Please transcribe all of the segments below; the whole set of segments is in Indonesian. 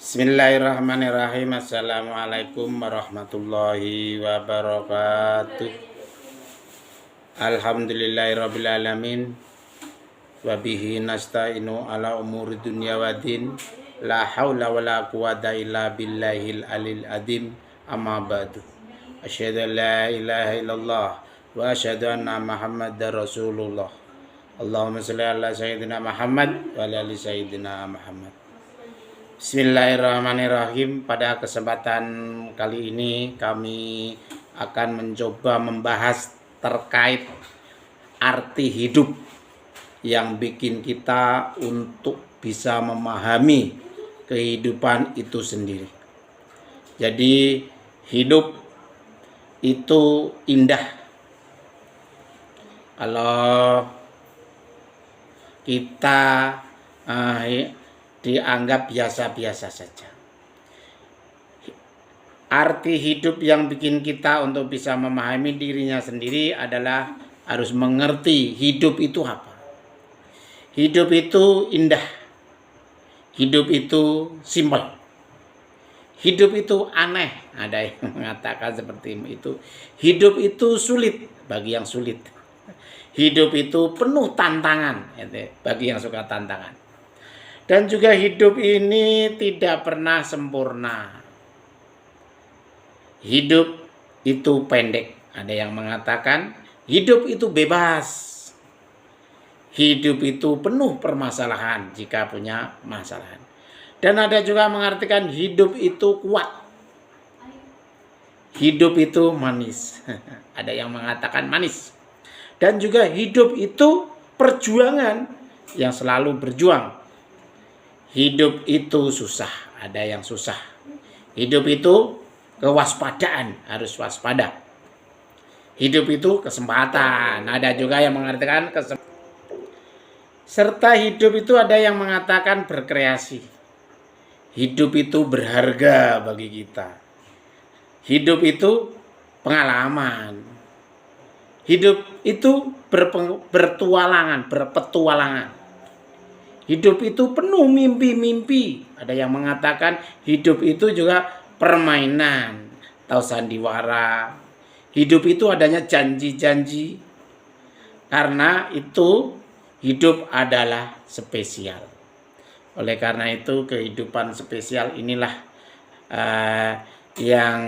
Bismillahirrahmanirrahim. Assalamualaikum warahmatullahi wabarakatuh. Alhamdulillahirabbil alamin. Wa bihi nasta'inu ala umuri dunya waddin. La haula wala quwata illa billahil alil adim. Amma ba'du. Asyhadu an la ilaha illallah wa asyhadu anna Muhammadar Rasulullah. Allahumma shalli ala sayyidina Muhammad wa ala ali sayyidina Muhammad. Bismillahirrahmanirrahim. Pada kesempatan kali ini kami akan mencoba membahas terkait arti hidup yang bikin kita untuk bisa memahami kehidupan itu sendiri. Jadi hidup itu indah kalau kita dianggap biasa-biasa saja. Arti hidup yang bikin kita untuk bisa memahami dirinya sendiri adalah harus mengerti hidup itu apa. Hidup itu indah. Hidup itu simpel. Hidup itu aneh. Ada yang mengatakan seperti itu. Hidup itu sulit bagi yang sulit. Hidup itu penuh tantangan bagi yang suka tantangan. Dan juga hidup ini tidak pernah sempurna. Hidup itu pendek. Ada yang mengatakan hidup itu bebas. Hidup itu penuh permasalahan jika punya masalah. Dan ada juga mengartikan hidup itu kuat. Hidup itu manis. Ada yang mengatakan manis. Dan juga hidup itu perjuangan yang selalu berjuang. Hidup itu susah, ada yang susah. Hidup itu kewaspadaan, harus waspada. Hidup itu kesempatan, ada juga yang mengartikan kesempatan. Serta hidup itu ada yang mengatakan berkreasi. Hidup itu berharga bagi kita. Hidup itu pengalaman. Hidup itu berpetualangan. Hidup itu penuh mimpi-mimpi. Ada yang mengatakan hidup itu juga permainan atau sandiwara. Hidup itu adanya janji-janji. Karena itu hidup adalah spesial. Oleh karena itu kehidupan spesial inilah yang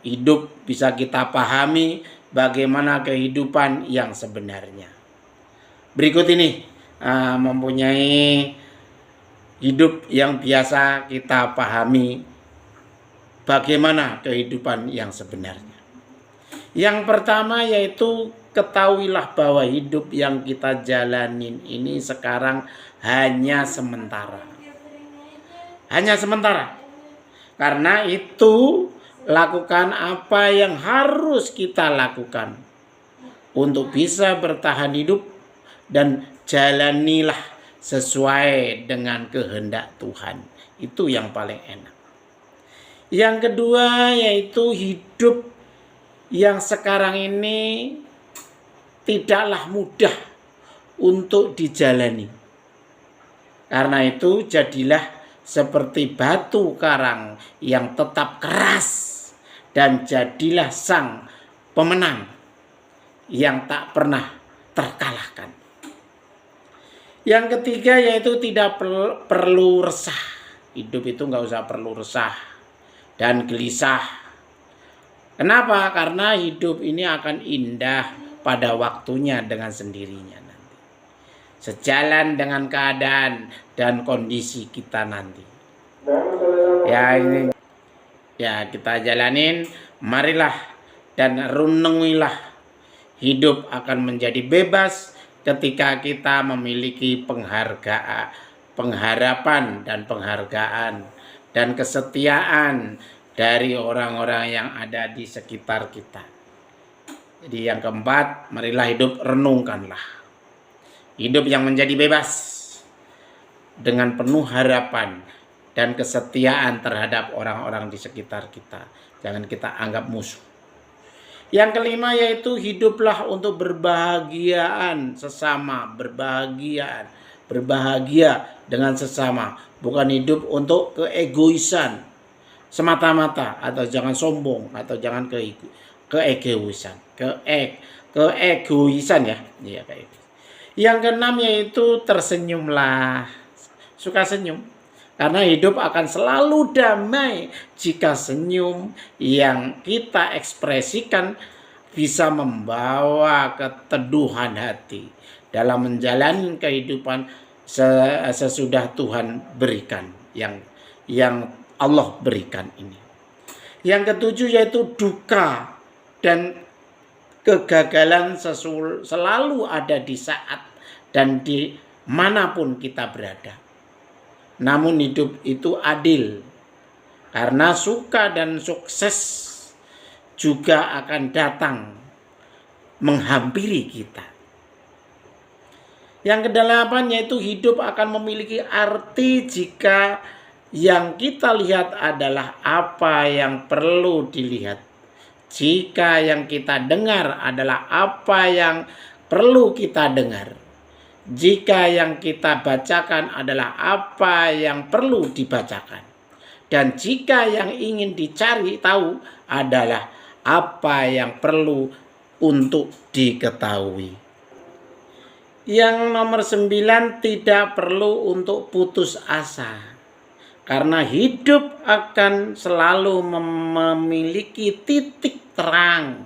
hidup bisa kita pahami bagaimana kehidupan yang sebenarnya. Berikut ini mempunyai hidup yang biasa kita pahami bagaimana kehidupan yang sebenarnya. Yang pertama yaitu ketahuilah bahwa hidup yang kita jalanin ini sekarang hanya sementara. Hanya sementara. Karena itu lakukan apa yang harus kita lakukan untuk bisa bertahan hidup dan jalanilah sesuai dengan kehendak Tuhan. Itu yang paling enak. Yang kedua yaitu hidup yang sekarang ini tidaklah mudah untuk dijalani. Karena itu jadilah seperti batu karang yang tetap keras dan jadilah sang pemenang yang tak pernah terkalahkan. Yang ketiga yaitu tidak perlu resah. Hidup itu nggak usah perlu resah dan gelisah. Kenapa? Karena hidup ini akan indah pada waktunya dengan sendirinya nanti. Sejalan dengan keadaan dan kondisi kita nanti. Ya kita jalanin, marilah dan renungilah. Hidup akan menjadi bebas ketika kita memiliki pengharapan dan penghargaan dan kesetiaan dari orang-orang yang ada di sekitar kita. Jadi yang keempat, marilah hidup renungkanlah. Hidup yang menjadi bebas dengan penuh harapan dan kesetiaan terhadap orang-orang di sekitar kita. Jangan kita anggap musuh. Yang kelima yaitu hiduplah untuk berbahagiaan sesama, berbahagia dengan sesama, bukan hidup untuk keegoisan semata-mata, atau jangan sombong, atau jangan keegoisan, keegoisan ya. Iya, kayak gitu. Yang keenam yaitu tersenyumlah, suka senyum. Karena hidup akan selalu damai jika senyum yang kita ekspresikan bisa membawa keteduhan hati dalam menjalani kehidupan sesudah Tuhan berikan, yang Allah berikan ini. Yang ketujuh yaitu duka dan kegagalan selalu ada di saat dan di manapun kita berada. Namun hidup itu adil, karena suka dan sukses juga akan datang menghampiri kita. Yang kedelapan yaitu hidup akan memiliki arti jika yang kita lihat adalah apa yang perlu dilihat. Jika yang kita dengar adalah apa yang perlu kita dengar. Jika yang kita bacakan adalah apa yang perlu dibacakan. Dan jika yang ingin dicari tahu adalah apa yang perlu untuk diketahui. Yang nomor 9, tidak perlu untuk putus asa. Karena hidup akan selalu memiliki titik terang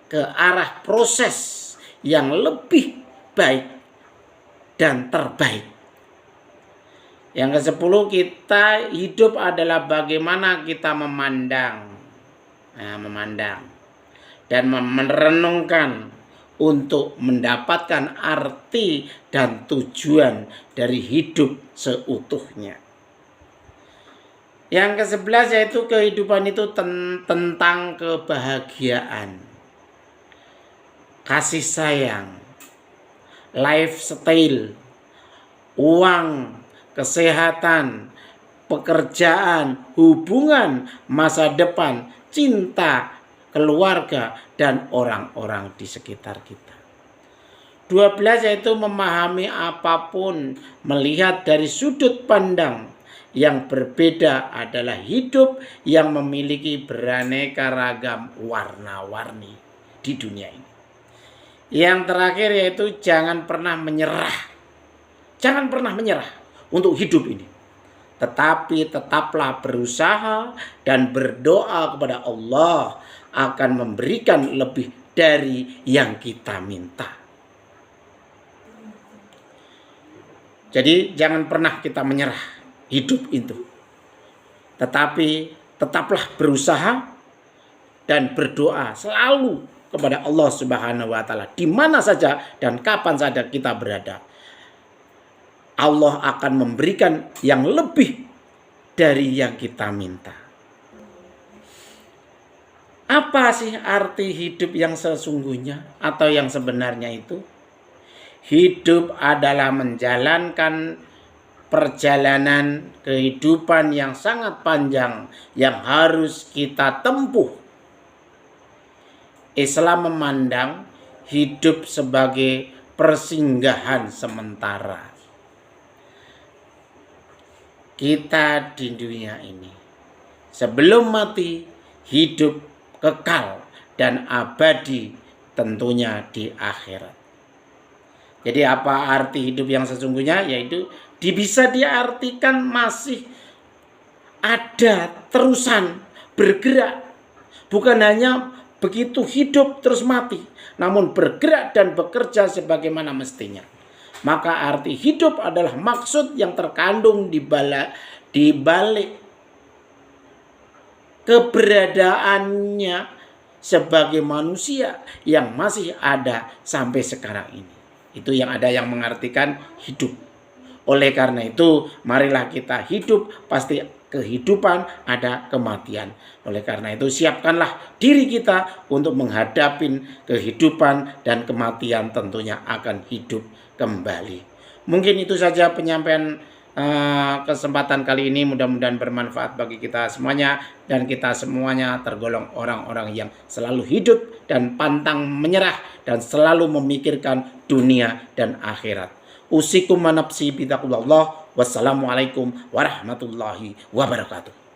ke arah proses yang lebih baik dan terbaik. Yang ke-10, kita hidup adalah bagaimana kita memandang dan merenungkan untuk mendapatkan arti dan tujuan dari hidup seutuhnya. Yang ke-11 yaitu kehidupan itu tentang kebahagiaan, kasih sayang, lifestyle, uang, kesehatan, pekerjaan, hubungan, masa depan, cinta, keluarga, dan orang-orang di sekitar kita. 12 yaitu memahami apapun, melihat dari sudut pandang yang berbeda adalah hidup yang memiliki beraneka ragam warna-warni di dunia ini. Yang terakhir yaitu jangan pernah menyerah. Jangan pernah menyerah untuk hidup ini. Tetapi tetaplah berusaha dan berdoa kepada Allah akan memberikan lebih dari yang kita minta. Jadi jangan pernah kita menyerah hidup itu. Tetapi tetaplah berusaha dan berdoa selalu kepada Allah Subhanahu wa taala di mana saja dan kapan saja kita berada. Allah akan memberikan yang lebih dari yang kita minta. Apa sih arti hidup yang sesungguhnya atau yang sebenarnya itu? Hidup adalah menjalankan perjalanan kehidupan yang sangat panjang yang harus kita tempuh. Islam memandang hidup sebagai persinggahan sementara. Kita di dunia ini sebelum mati hidup kekal dan abadi tentunya di akhirat. Jadi apa arti hidup yang sesungguhnya? Yaitu bisa diartikan masih ada terusan bergerak, bukan hanya begitu hidup terus mati, namun bergerak dan bekerja sebagaimana mestinya. Maka arti hidup adalah maksud yang terkandung di balik keberadaannya sebagai manusia yang masih ada sampai sekarang ini. Itu yang ada yang mengartikan hidup. Oleh karena itu, marilah kita hidup, pasti kehidupan ada kematian. Oleh karena itu, siapkanlah diri kita untuk menghadapi kehidupan dan kematian tentunya akan hidup kembali. Mungkin itu saja penyampaian kesempatan kali ini. Mudah-mudahan bermanfaat bagi kita semuanya, dan kita semuanya tergolong orang-orang yang selalu hidup dan pantang menyerah dan selalu memikirkan dunia dan akhirat. Usikum manapsi bitaqullah. Wassalamualaikum warahmatullahi wabarakatuh.